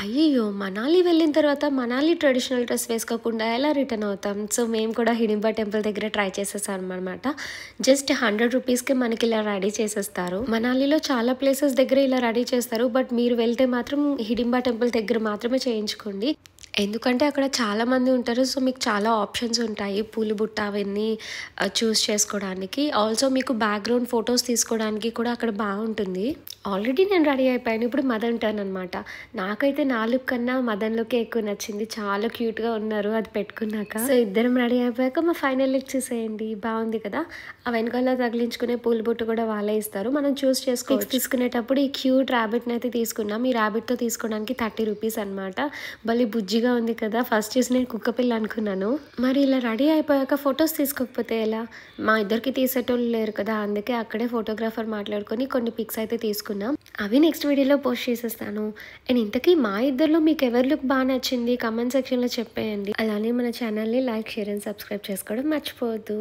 అయ్యయ్యో! మనాలి వెళ్ళిన తర్వాత మనాలి ట్రెడిషనల్ డ్రెస్ వేసుకోకుండా ఎలా రిటర్న్ అవుతాం? సో, మేము కూడా హిడింబా టెంపుల్ దగ్గర ట్రై చేసేసామనమాట. జస్ట్ ₹100కే మనకి ఇలా రెడీ చేసేస్తారు. మనాలిలో చాలా ప్లేసెస్ దగ్గర ఇలా రెడీ చేస్తారు. బట్ మీరు వెళ్తే మాత్రం హిడింబా టెంపుల్ దగ్గర మాత్రమే చేయించుకోండి. ఎందుకంటే అక్కడ చాలామంది ఉంటారు. సో, మీకు చాలా ఆప్షన్స్ ఉంటాయి. పూల బుట్ట అవన్నీ చూస్ చేసుకోవడానికి. ఆల్సో మీకు బ్యాక్‌గ్రౌండ్ ఫోటోస్ తీసుకోవడానికి కూడా అక్కడ బావుంటుంది. ఆల్రెడీ నేను రెడీ అయిపోయాను. ఇప్పుడు మదన్ టర్న్ అనమాట. నాకైతే నా లుక్ కన్నా మదన్ లుక్కే ఎక్కువ నచ్చింది. చాలా క్యూట్‌గా ఉన్నారు అది పెట్టుకున్నాక. సో, ఇద్దరం రెడీ అయిపోయాక మా ఫైనల్ లుక్ చూసేయండి. బావుంది కదా! ఆ వెనకాల తగిలించుకునే పూల బుట్ట కూడా వాళ్ళే ఇస్తారు. మనం చూస్ చేసుకోవచ్చు. పిక్స్ తీసుకునేటప్పుడు ఈ క్యూట్ ర్యాబిట్‌ని అయితే తీసుకున్నాం. ఈ ర్యాబిట్‌తో తీసుకోవడానికి ₹30 అనమాట. భలే బుజ్జిగా ఉంది కదా! ఫస్ట్ చూసి నేను కుక్కపిల్ల అనుకున్నాను. మరి ఇలా రెడీ అయిపోయాక ఫోటోస్ తీసుకోకపోతే ఎలా? మా ఇద్దరికి తీసేటోళ్ళు లేరు కదా! అందుకే అక్కడే ఫోటోగ్రాఫర్ మాట్లాడుకొని కొన్ని పిక్స్ అయితే తీసుకున్నాం. అవి నెక్స్ట్ వీడియోలో పోస్ట్ చేసేస్తాను. అండ్ ఇంతకీ మా ఇద్దరిలో మీకు ఎవరి లుక్ బాగా నచ్చింది? కామెంట్ సెక్షన్‌లో చెప్పేయండి. అలానే మన ఛానల్‌ని లైక్, షేర్ అండ్ సబ్స్క్రైబ్ చేసుకోవడం మర్చిపోవద్దు.